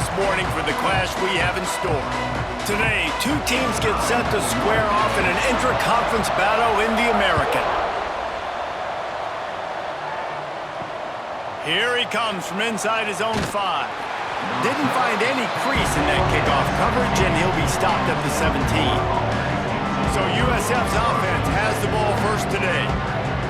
this morning for the clash we have in store. Today, two teams get set to square off in an intra-conference battle in the American. Here he comes from inside his own 5. Didn't find any crease in that kickoff coverage, and he'll be stopped at the 17. So USF's offense has the ball first today.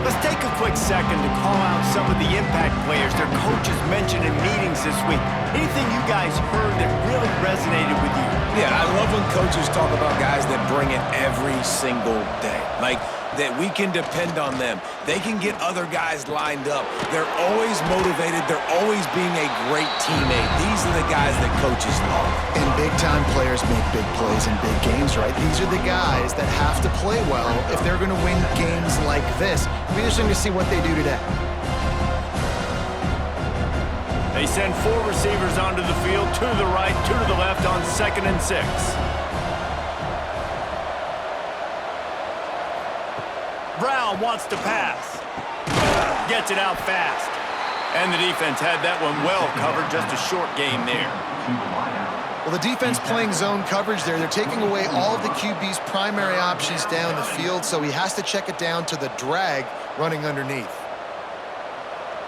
Let's take a quick second to call out some of the impact players their coaches mentioned in meetings this week. Anything you guys heard that really resonated with you? Yeah, I love when coaches talk about guys that bring it every single day. Like, that we can depend on them. They can get other guys lined up. They're always motivated. They're always being a great teammate. These are the guys that coaches love. And big-time players make big plays in big games, right? These are the guys that have to play well if they're going to win games like this. It'll be interesting to see what they do today. They send 4 receivers onto the field, 2 to the right, 2 to the left on 2nd and 6. Brown wants to pass. Gets it out fast. And the defense had that one well covered, just a short game there. Well, the defense playing zone coverage there. They're taking away all of the QB's primary options down the field, so he has to check it down to the drag running underneath.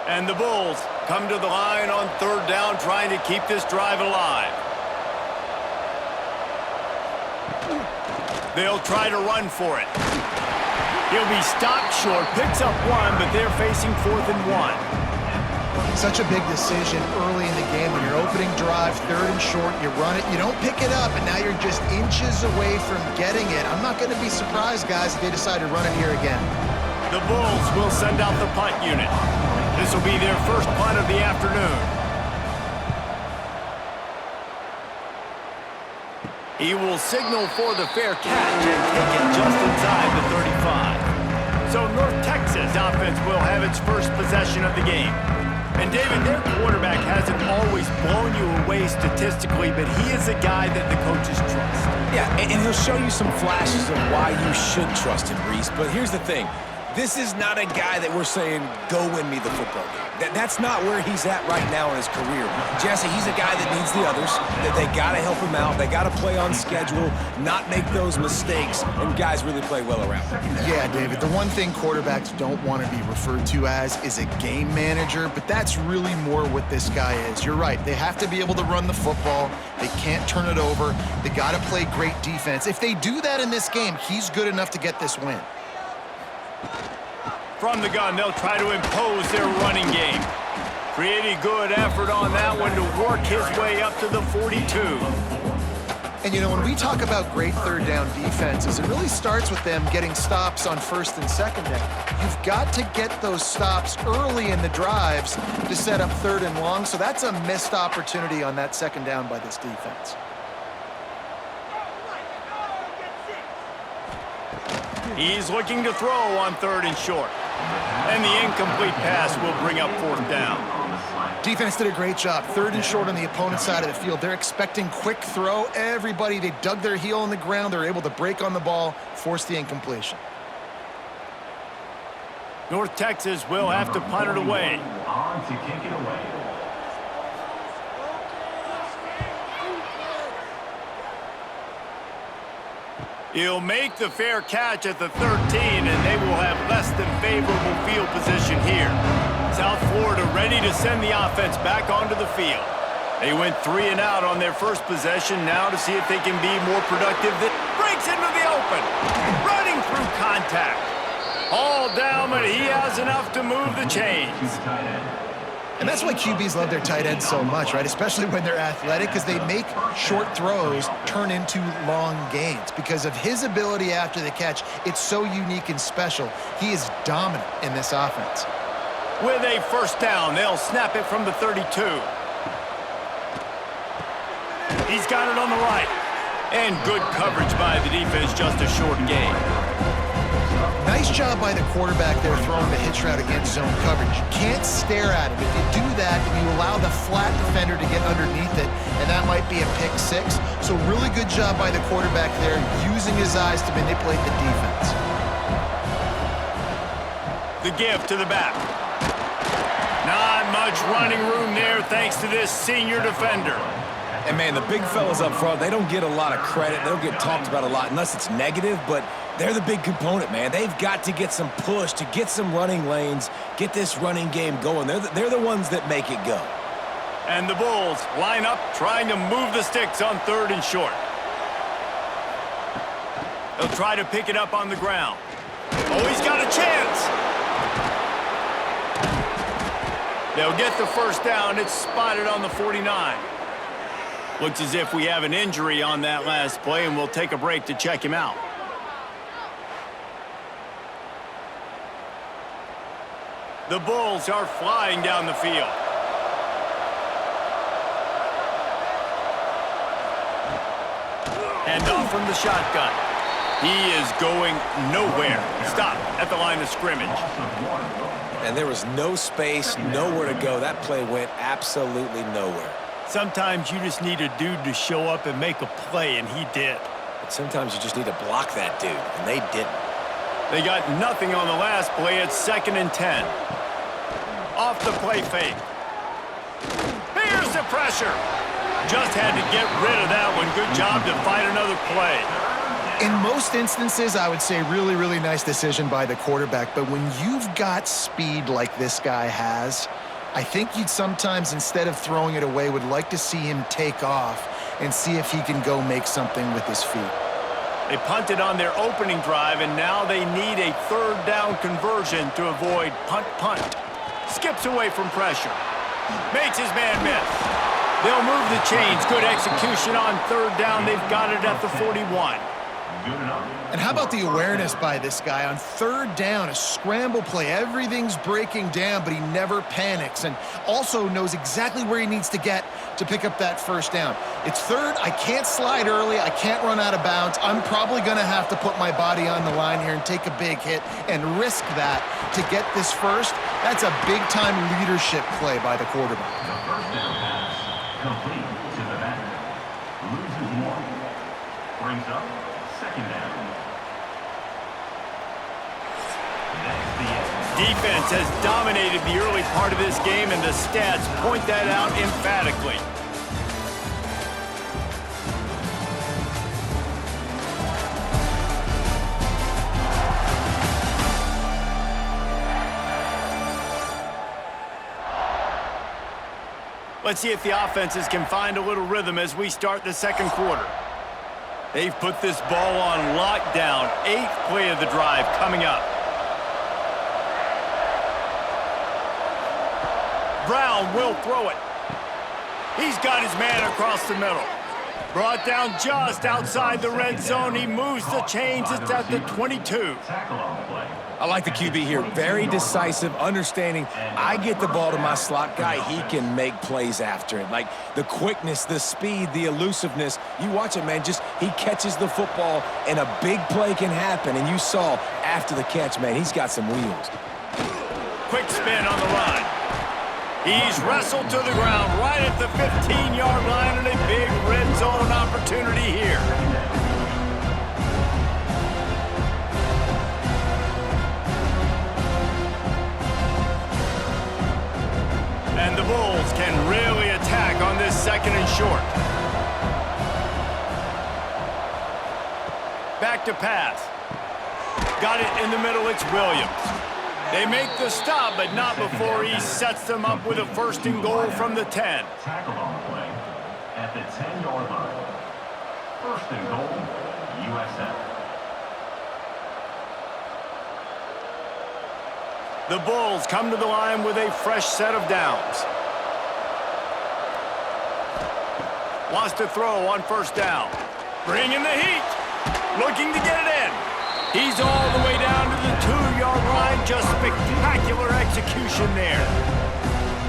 And the Bulls come to the line on 3rd down, trying to keep this drive alive. They'll try to run for it. He'll be stopped short, picks up 1, but they're facing 4th and 1. Such a big decision early in the game. When you're opening drive, 3rd and short, you run it, you don't pick it up, and now you're just inches away from getting it. I'm not going to be surprised, guys, if they decide to run it here again. The Bulls will send out the punt unit. This will be their first punt of the afternoon. He will signal for the fair catch and take it just inside the 35. So North Texas offense will have its first possession of the game. And David, their quarterback hasn't always blown you away statistically, but he is a guy that the coaches trust. Yeah, and he'll show you some flashes of why you should trust him, Reese. But here's the thing. This is not a guy that we're saying, go win me the football game. That's not where he's at right now in his career. Jesse, he's a guy that needs the others, that they got to help him out. They got to play on schedule, not make those mistakes, and guys really play well around him. Yeah, David, the one thing quarterbacks don't want to be referred to as is a game manager, but that's really more what this guy is. You're right. They have to be able to run the football. They can't turn it over. They got to play great defense. If they do that in this game, he's good enough to get this win. From the gun, they'll try to impose their running game. Pretty good effort on that one to work his way up to the 42. And, you know, when we talk about great 3rd down defenses, it really starts with them getting stops on 1st and 2nd down. You've got to get those stops early in the drives to set up 3rd and long, so that's a missed opportunity on that 2nd down by this defense. He's looking to throw on 3rd and short. And the incomplete pass will bring up 4th down. Defense did a great job. 3rd and short on the opponent's side of the field. They're expecting quick throw. Everybody, they dug their heel in the ground. They're able to break on the ball, force the incompletion. North Texas will have to punt it away. He'll make the fair catch at the 13, and they will have less than favorable field position here. South Florida ready to send the offense back onto the field. They went 3 and out on their first possession, now to see if they can be more productive. That breaks into the open, running through contact. All down, but he has enough to move the chains. And that's why QBs love their tight ends so much, right? Especially when they're athletic, because they make short throws turn into long gains. Because of his ability after the catch, it's so unique and special. He is dominant in this offense. With a first down, they'll snap it from the 32. He's got it on the right. And good coverage by the defense, just a short gain. Nice job by the quarterback there throwing the hitch route against zone coverage. You can't stare at him. If you do that, you allow the flat defender to get underneath it, and that might be a pick 6. So really good job by the quarterback there, using his eyes to manipulate the defense. The give to the back. Not much running room there thanks to this senior defender. And, man, the big fellas up front, they don't get a lot of credit. They don't get talked about a lot unless it's negative, but they're the big component, man. They've got to get some push, to get some running lanes, get this running game going. They're the ones that make it go. And the Bulls line up trying to move the sticks on 3rd and short. They'll try to pick it up on the ground. Oh, he's got a chance. They'll get the first down. It's spotted on the 49. Looks as if we have an injury on that last play, and we'll take a break to check him out. The Bulls are flying down the field. And off from the shotgun. He is going nowhere. Stop at the line of scrimmage. And there was no space, nowhere to go. That play went absolutely nowhere. Sometimes you just need a dude to show up and make a play, and he did. But sometimes you just need to block that dude, and they didn't. They got nothing on the last play. It's 2nd and 10. Off the play fake. Here's the pressure. Just had to get rid of that one. Good job to find another play. In most instances, I would say really, really nice decision by the quarterback. But when you've got speed like this guy has, I think you'd sometimes, instead of throwing it away, would like to see him take off and see if he can go make something with his feet. They punted on their opening drive, and now they need a 3rd down conversion to avoid punt. Skips away from pressure. Makes his man miss. They'll move the chains. Good execution on 3rd down. They've got it at the 41. And how about the awareness by this guy on 3rd down, a scramble play. Everything's breaking down, but he never panics and also knows exactly where he needs to get to pick up that 1st down. It's 3rd. I can't slide early. I can't run out of bounds. I'm probably going to have to put my body on the line here and take a big hit and risk that to get this 1st. That's a big-time leadership play by the quarterback. The 1st down pass, complete to the back. Loses 1. Brings up 2nd down. Defense has dominated the early part of this game, and the stats point that out emphatically. Let's see if the offenses can find a little rhythm as we start the 2nd quarter. They've put this ball on lockdown. 8th play of the drive coming up. Brown will throw it. He's got his man across the middle. Brought down just outside the red zone. He moves the chains. It's at the 22. I like the QB here. Very decisive, understanding I get the ball to my slot guy, he can make plays after it. Like the quickness, the speed, the elusiveness. You watch it, man. Just he catches the football, and a big play can happen. And you saw after the catch, man, he's got some wheels. Quick spin on the run. He's wrestled to the ground right at the 15-yard line, and a big red zone opportunity here. And the Bulls can really attack on this 2nd and short. Back to pass. Got it in the middle. It's Williams. They make the stop, but not before he sets them up with a 1st and goal from the 10. Tackle on the play at the 10-yard line. 1st and goal, USF. The Bulls come to the line with a fresh set of downs. Wants to throw on 1st down. Bringing the heat. Looking to get it in. He's all the way down to the 2-yard line. Just spectacular execution there.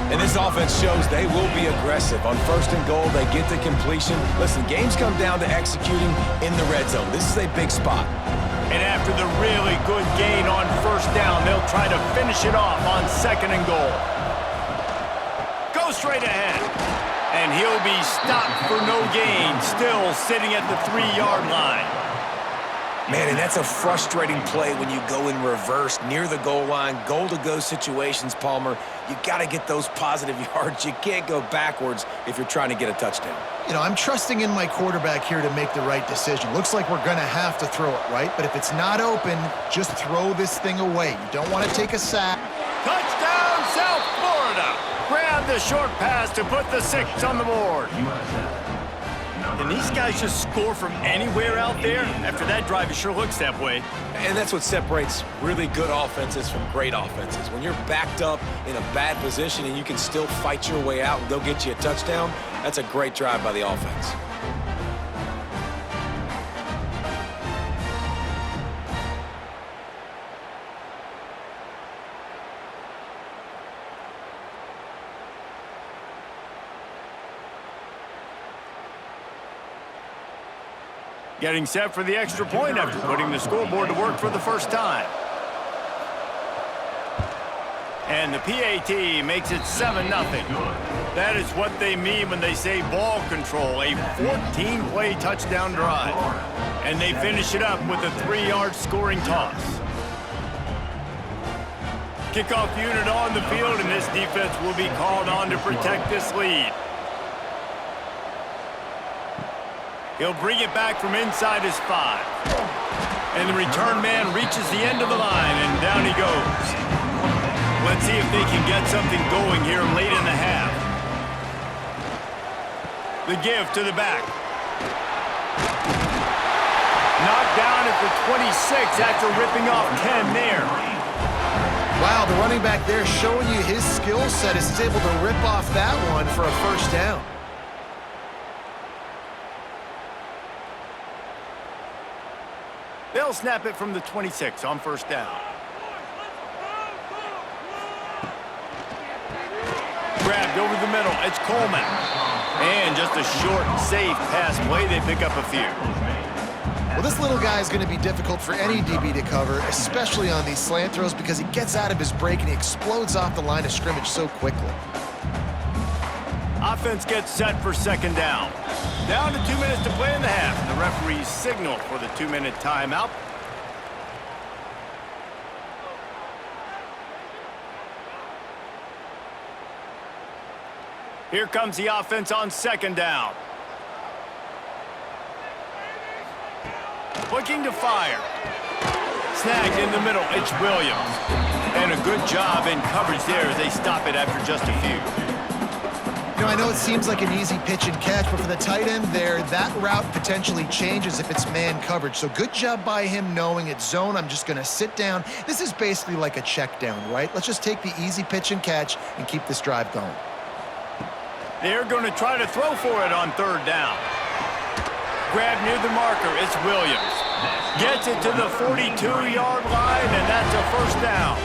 And this offense shows they will be aggressive. On 1st and goal, they get the completion. Listen, games come down to executing in the red zone. This is a big spot. And after the really good gain on 1st down, they'll try to finish it off on 2nd and goal. Go straight ahead. And he'll be stopped for no gain, still sitting at the 3-yard line. Man, and that's a frustrating play when you go in reverse near the goal line, goal-to-go situations, Palmer. You got to get those positive yards. You can't go backwards if you're trying to get a touchdown. You know, I'm trusting in my quarterback here to make the right decision. Looks like we're going to have to throw it, right? But if it's not open, just throw this thing away. You don't want to take a sack. Touchdown, South Florida! Grab the short pass to put the 6 on the board. USF. Can these guys just score from anywhere out there? After that drive, it sure looks that way. And that's what separates really good offenses from great offenses. When you're backed up in a bad position and you can still fight your way out and they'll get you a touchdown, that's a great drive by the offense. Getting set for the extra point after putting the scoreboard to work for the first time. And the PAT makes it 7-0. That is what they mean when they say ball control, a 14-play touchdown drive. And they finish it up with a 3-yard scoring toss. Kickoff unit on the field, and this defense will be called on to protect this lead. He'll bring it back from inside his 5. And the return man reaches the end of the line, and down he goes. Let's see if they can get something going here late in the half. The give to the back. Knocked down at the 26 after ripping off 10 there. Wow, the running back there showing you his skill set as he's able to rip off that one for a first down. They'll snap it from the 26 on first down. Grabbed over the middle. It's Coleman. And just a short, safe pass play. They pick up a few. Well, this little guy is going to be difficult for any DB to cover, especially on these slant throws, because he gets out of his break and he explodes off the line of scrimmage so quickly. Offense gets set for second down. Down to 2 minutes to play in the half. The referees signal for the 2-minute timeout. Here comes the offense on second down. Looking to fire. Snagged in the middle. It's Williams. And a good job in coverage there as they stop it after just a few. You know, I know it seems like an easy pitch and catch, but for the tight end there, that route potentially changes if it's man coverage. So good job by him knowing it's zone. I'm just going to sit down. This is basically like a check down, right? Let's just take the easy pitch and catch and keep this drive going. They're going to try to throw for it on third down. Grab near the marker. It's Williams. Gets it to the 42-yard line, and that's a first down.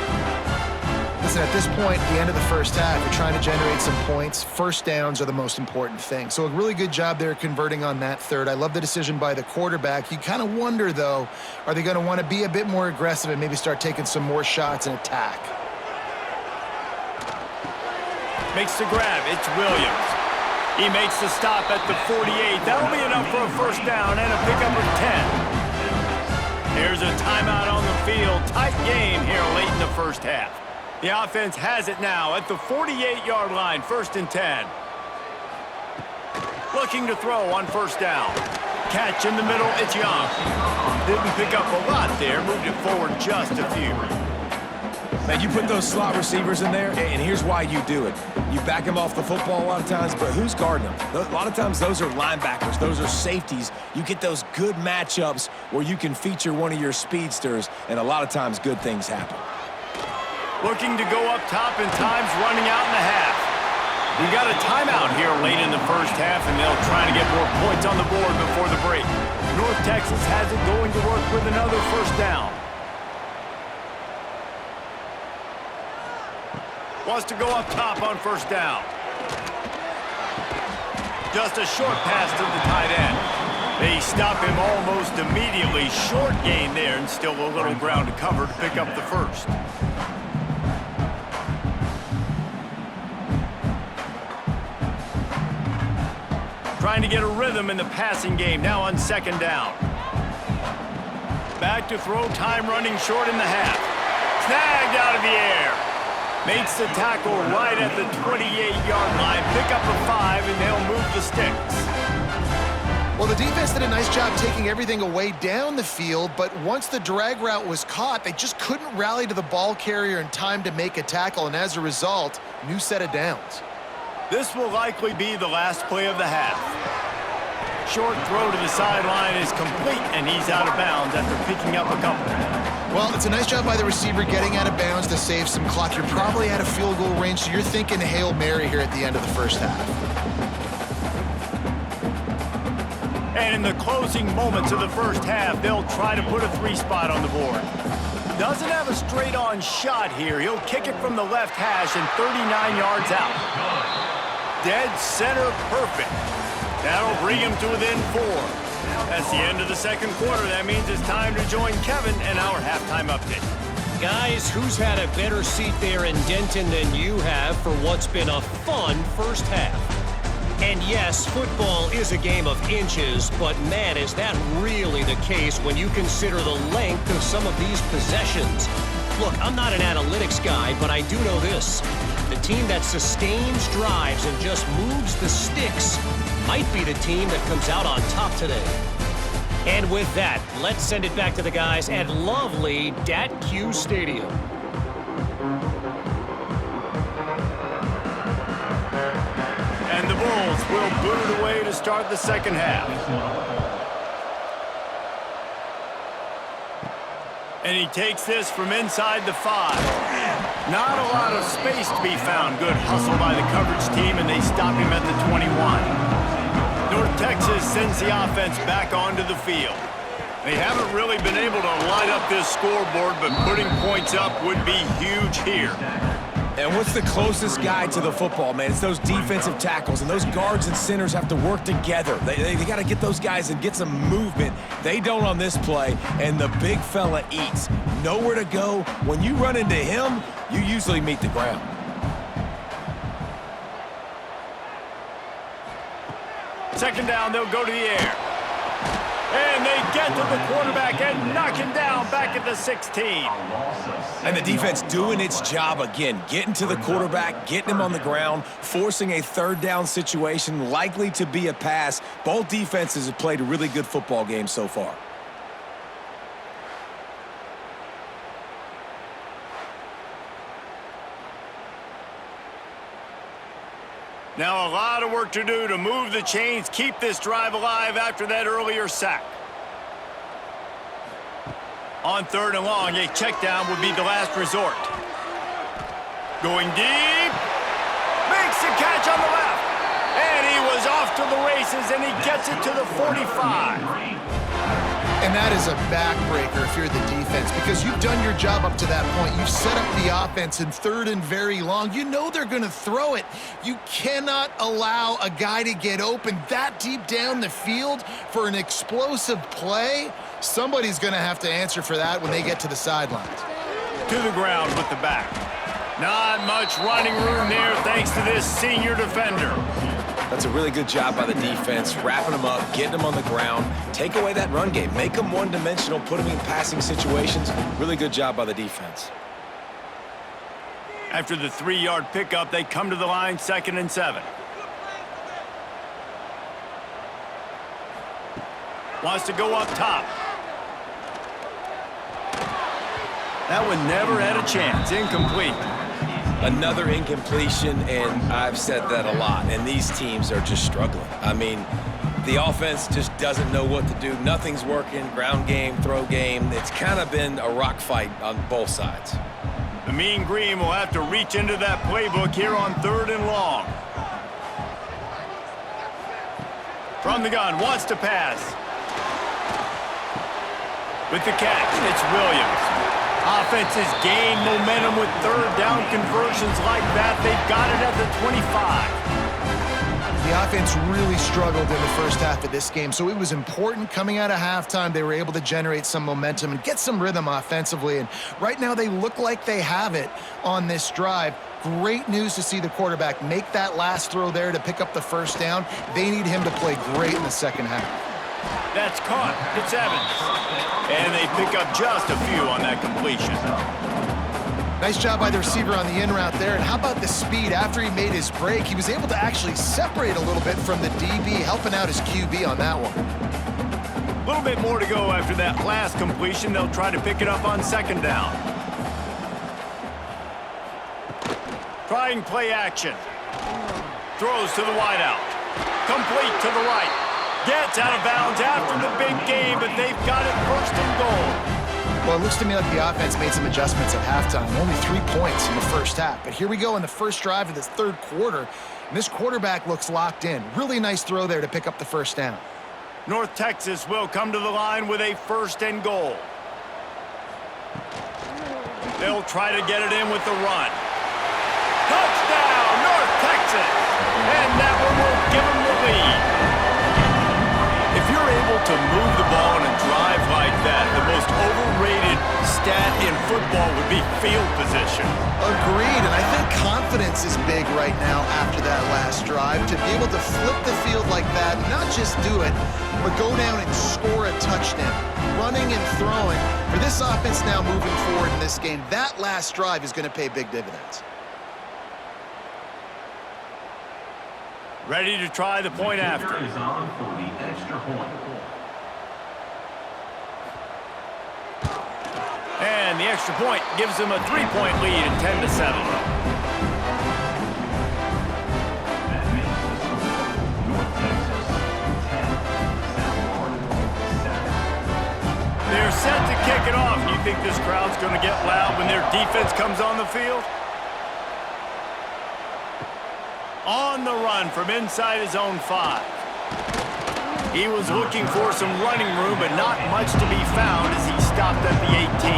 Listen, at this point, at the end of the first half, you're trying to generate some points. First downs are the most important thing. So a really good job there converting on that third. I love the decision by the quarterback. You kind of wonder, though, are they going to want to be a bit more aggressive and maybe start taking some more shots and attack? Makes the grab. It's Williams. He makes the stop at the 48. That'll be enough for a first down and a pickup of 10. Here's a timeout on the field. Tight game here late in the first half. The offense has it now at the 48-yard line, 1st and 10. Looking to throw on first down. Catch in the middle, it's Young. Didn't pick up a lot there, moved it forward just a few. Now, you put those slot receivers in there, and here's why you do it. You back them off the football a lot of times, but who's guarding them? A lot of times, those are linebackers. Those are safeties. You get those good matchups where you can feature one of your speedsters, and a lot of times, good things happen. Looking to go up top, and time's running out in the half. We got a timeout here late in the first half, and they'll try to get more points on the board before the break. North Texas has it going to work with another first down. Wants to go up top on first down. Just a short pass to the tight end. They stop him almost immediately. Short gain there, and still a little ground to cover to pick up the first. Trying to get a rhythm in the passing game, now on second down. Back to throw, time running short in the half. Snagged out of the air. Makes the tackle right at the 28-yard line. Pick up a 5, and they'll move the sticks. Well, the defense did a nice job taking everything away down the field, but once the drag route was caught, they just couldn't rally to the ball carrier in time to make a tackle, and as a result, new set of downs. This will likely be the last play of the half. Short throw to the sideline is complete, and he's out of bounds after picking up a couple. Well, it's a nice job by the receiver getting out of bounds to save some clock. You're probably out of field goal range, so you're thinking Hail Mary here at the end of the first half. And in the closing moments of the first half, they'll try to put a 3-spot on the board. Doesn't have a straight-on shot here. He'll kick it from the left hash and 39 yards out. Dead center perfect. That'll bring him to within 4. That's the end of the second quarter. That means it's time to join Kevin and our halftime update. Guys, who's had a better seat there in Denton than you have for what's been a fun first half? And yes, football is a game of inches, but man, is that really the case when you consider the length of some of these possessions. Look, I'm not an analytics guy, but I do know this. The team that sustains drives and just moves the sticks might be the team that comes out on top today. And with that, let's send it back to the guys at lovely Dat-Q Stadium. And the Bulls will boot it away to start the second half. And he takes this from inside the 5. Not a lot of space to be found. Good hustle by the coverage team, and they stop him at the 21. North Texas sends the offense back onto the field. They haven't really been able to light up this scoreboard, but putting points up would be huge here. And what's the closest guy to the football, man? It's those defensive tackles, and those guards and centers have to work together. They got to get those guys and get some movement. They don't on this play, and the big fella eats. Nowhere to go. When you run into him, you usually meet the ground. Second down, they'll go to the air. And they get to the quarterback and knock him down back at the 16. And the defense doing its job again, getting to the quarterback, getting him on the ground, forcing a third down situation, likely to be a pass. Both defenses have played a really good football game so far. Now a lot of work to do to move the chains, keep this drive alive after that earlier sack. On 3rd and long, a check down would be the last resort. Going deep. Makes the catch on the left. And he was off to the races, and he gets it to the 45. And that is a backbreaker if you're the defense, because you've done your job up to that point. You've set up the offense in 3rd and very long. You know they're going to throw it. You cannot allow a guy to get open that deep down the field for an explosive play. Somebody's going to have to answer for that when they get to the sidelines. To the ground with the back. Not much running room there thanks to this senior defender. That's a really good job by the defense, wrapping them up, getting them on the ground, take away that run game, make them one-dimensional, put them in passing situations. Really good job by the defense. After the 3-yard pickup, they come to the line 2nd and 7. Wants to go up top. That one never had a chance. Incomplete. Another incompletion, and I've said that a lot, and these teams are just struggling. I mean, the offense just doesn't know what to do. Nothing's working, ground game, throw game. It's kind of been a rock fight on both sides. The Mean Green will have to reach into that playbook here on 3rd and long. From the gun, wants to pass. With the catch, it's Williams. Offenses gain momentum with 3rd down conversions like that. They've got it at the 25. The offense really struggled in the first half of this game, so it was important coming out of halftime. They were able to generate some momentum and get some rhythm offensively, and right now they look like they have it on this drive. Great news to see the quarterback make that last throw there to pick up the first down. They need him to play great in the second half. That's caught. It's Evans. And they pick up just a few on that completion. Nice job by the receiver on the in route there. And how about the speed? After he made his break, he was able to actually separate a little bit from the DB, helping out his QB on that one. A little bit more to go after that last completion. They'll try to pick it up on second down. Trying play action. Throws to the wideout. Complete to the right. Gets out of bounds after the big game, but they've got it first and goal. Well, it looks to me like the offense made some adjustments at halftime. Only 3 points in the first half. But here we go in the first drive of this third quarter. And this quarterback looks locked in. Really nice throw there to pick up the first down. North Texas will come to the line with a first and goal. They'll try to get it in with the run. Touchdown, North Texas! And that one will give them the lead. If you're able to move the ball in a drive like that, the most overrated stat in football would be field position. Agreed, and I think confidence is big right now after that last drive. To be able to flip the field like that, not just do it, but go down and score a touchdown. Running and throwing. For this offense now moving forward in this game, that last drive is going to pay big dividends. Ready to try the point after. Is on for the extra point. And the extra point gives them a 3-point lead at 10-7. That makes the score North Texas 10, South Florida 7. They're set to kick it off. You think this crowd's going to get loud when their defense comes on the field? On the run from inside his own 5. He was looking for some running room, but not much to be found as he stopped at the 18.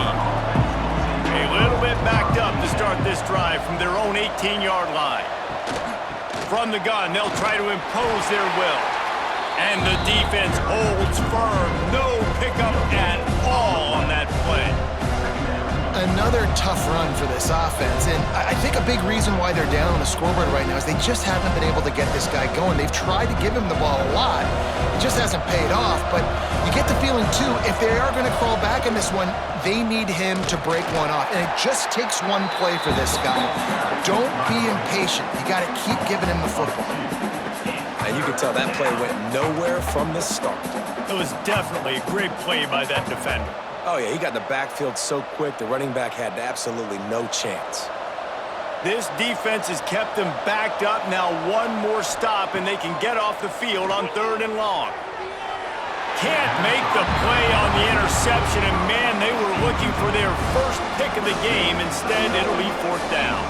A little bit backed up to start this drive from their own 18-yard line. From the gun, they'll try to impose their will. And the defense holds firm. No pickup at all on that play. Another tough run for this offense, and I think a big reason why they're down on the scoreboard right now is they just haven't been able to get this guy going. They've tried to give him the ball a lot. It just hasn't paid off, but you get the feeling, too, if they are going to crawl back in this one, they need him to break one off, and it just takes one play for this guy. Don't be impatient. You got to keep giving him the football. And you can tell that play went nowhere from the start. It was definitely a great play by that defender. Oh, yeah, he got in the backfield so quick, the running back had absolutely no chance. This defense has kept them backed up. Now one more stop, and they can get off the field on 3rd and long. Can't make the play on the interception, and man, they were looking for their first pick of the game. Instead, it'll be 4th down.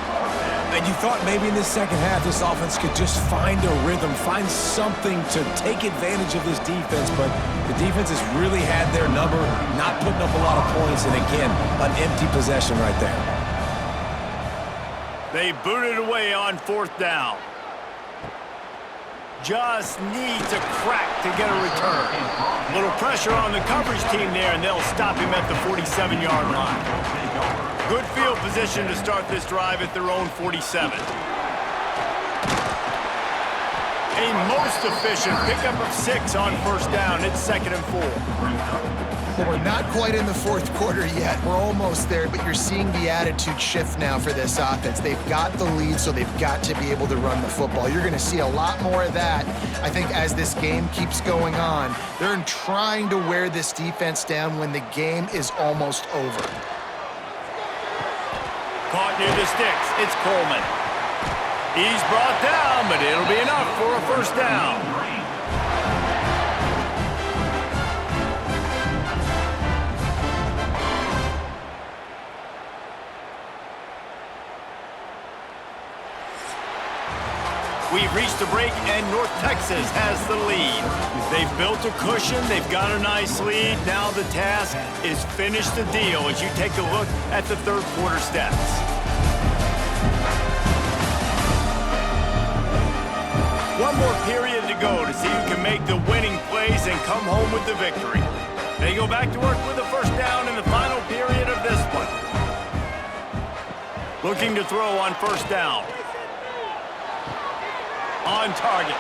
And you thought maybe in this second half this offense could just find a rhythm, find something to take advantage of this defense, but the defense has really had their number, not putting up a lot of points, and again, an empty possession right there. They booted away on 4th down. Just needs a crack to get a return. A little pressure on the coverage team there, and they'll stop him at the 47-yard line. Good field position to start this drive at their own 47. A most efficient pickup of 6 on 1st down. It's 2nd and 4. Well, we're not quite in the 4th quarter yet. We're almost there, but you're seeing the attitude shift now for this offense. They've got the lead, so they've got to be able to run the football. You're going to see a lot more of that, I think, as this game keeps going on. They're trying to wear this defense down when the game is almost over. Caught near the sticks. It's Coleman. He's brought down, but it'll be enough for a 1st down. We've reached a break, and North Texas has the lead. They've built a cushion. They've got a nice lead. Now the task is finish the deal as you take a look at the 3rd quarter stats. One more period to go to see who can make the winning plays and come home with the victory. They go back to work with a 1st down in the final period of this one. Looking to throw on 1st down. On target.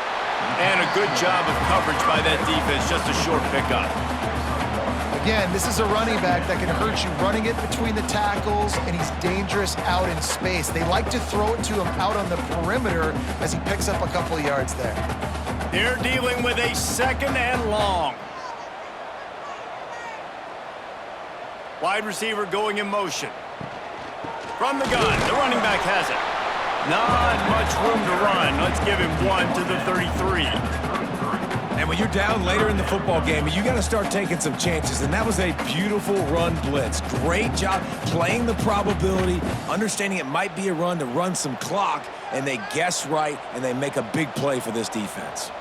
And a good job of coverage by that defense, just a short pickup. Again, this is a running back that can hurt you running it between the tackles, and he's dangerous out in space. They like to throw it to him out on the perimeter as he picks up a couple of yards there. They're dealing with a 2nd and long. Wide receiver going in motion. From the gun, the running back has it. Not much room to run. Let's give him 1 to the 33. And when you're down later in the football game, you got to start taking some chances. And that was a beautiful run blitz. Great job playing the probability, understanding it might be a run to run some clock, and they guess right, and they make a big play for this defense.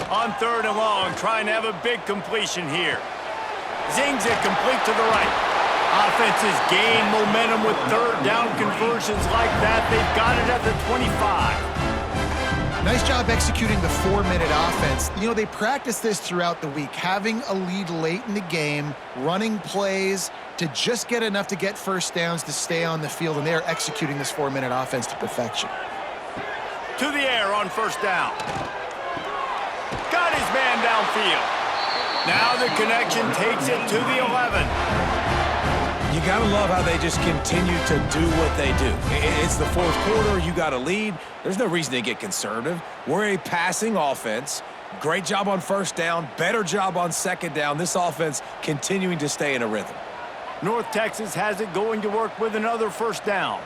On 3rd and long, trying to have a big completion here. Zings it complete to the right. Offenses gain momentum with 3rd down conversions like that. They've got it at the 25. Nice job executing the 4-minute offense. You know, they practice this throughout the week, having a lead late in the game, running plays to just get enough to get first downs to stay on the field, and they're executing this 4-minute offense to perfection. To the air on 1st down. Got his man downfield. Now the connection takes it to the 11. You got to love how they just continue to do what they do. It's the 4th quarter. You got a lead. There's no reason to get conservative. We're a passing offense. Great job on 1st down. Better job on 2nd down. This offense continuing to stay in a rhythm. North Texas has it going to work with another 1st down.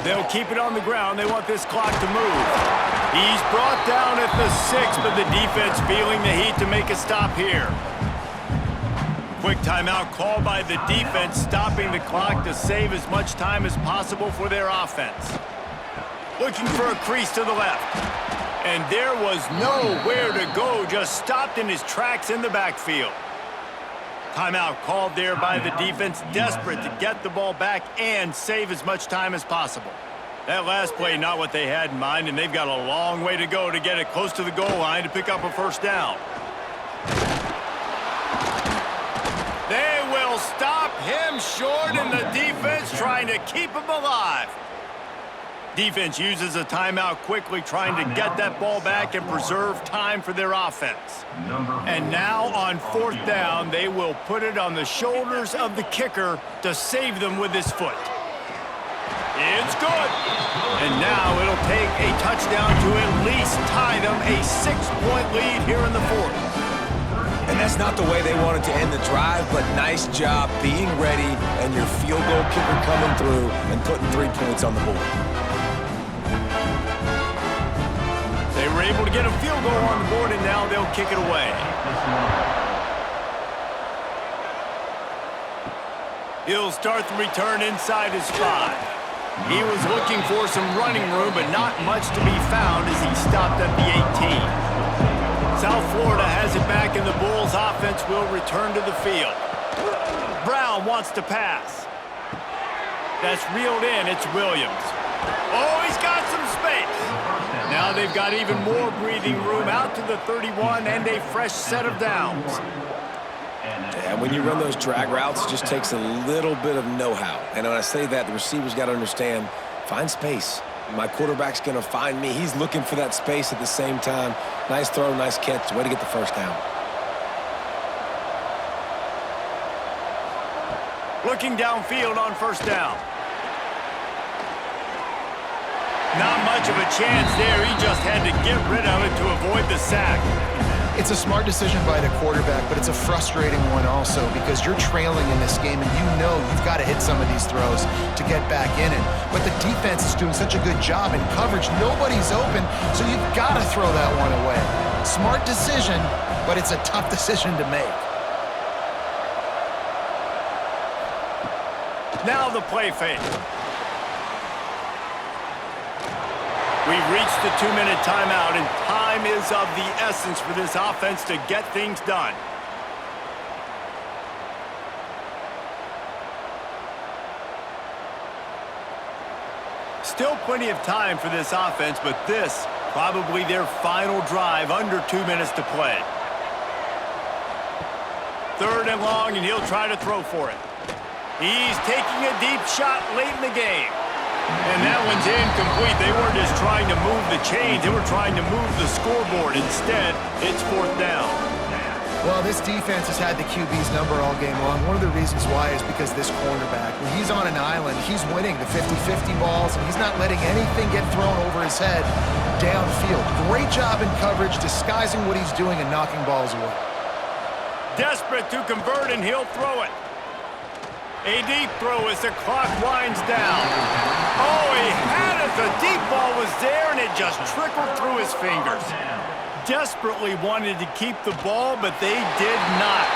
They'll keep it on the ground. They want this clock to move. He's brought down at the 6, but the defense feeling the heat to make a stop here. Quick timeout called by the defense, stopping the clock to save as much time as possible for their offense. Looking for a crease to the left. And there was nowhere to go, just stopped in his tracks in the backfield. Timeout called there by the defense, desperate to get the ball back and save as much time as possible. That last play, not what they had in mind, and they've got a long way to go to get it close to the goal line to pick up a 1st down. They will stop him short, and the defense trying to keep him alive. Defense uses a timeout quickly, trying to get that ball back and preserve time for their offense. And now on 4th down, they will put it on the shoulders of the kicker to save them with his foot. It's good. And now it'll take a touchdown to at least tie them a 6-point lead here in the 4th. And that's not the way they wanted to end the drive, but nice job being ready and your field goal kicker coming through and putting 3 points on the board. They were able to get a field goal on the board, and now they'll kick it away. He'll start the return inside his 5. He was looking for some running room, but not much to be found as he stopped at the 18. South Florida has it back, and the Bulls offense will return to the field. Brown wants to pass. That's reeled in. It's Williams. Oh, he's got some space. Now they've got even more breathing room out to the 31 and a fresh set of downs. And when you run those drag routes, it just takes a little bit of know-how. And when I say that, the receivers got to understand, find space. My quarterback's going to find me. He's looking for that space at the same time. Nice throw, nice catch. Way to get the 1st down. Looking downfield on 1st down. Not much of a chance there. He just had to get rid of it to avoid the sack. It's a smart decision by the quarterback, but it's a frustrating one also because you're trailing in this game and you know you've got to hit some of these throws to get back in it. But the defense is doing such a good job in coverage. Nobody's open, so you've got to throw that one away. Smart decision, but it's a tough decision to make. Now the play fake. We've reached the 2-minute timeout, and time is of the essence for this offense to get things done. still plenty of time for this offense, but this probably their final drive, under 2 minutes to play. 3rd and long, and he'll try to throw for it. He's taking a deep shot late in the game. And that one's incomplete. They weren't just trying to move the chains. They were trying to move the scoreboard. Instead, it's 4th down. Well, this defense has had the QB's number all game long. One of the reasons why is because this cornerback, when he's on an island, he's winning the 50-50 balls, and he's not letting anything get thrown over his head downfield. Great job in coverage, disguising what he's doing and knocking balls away. Desperate to convert, and he'll throw it. A deep throw as the clock winds down. Oh, he had it. The deep ball was there, and it just trickled through his fingers. Desperately wanted to keep the ball, but they did not.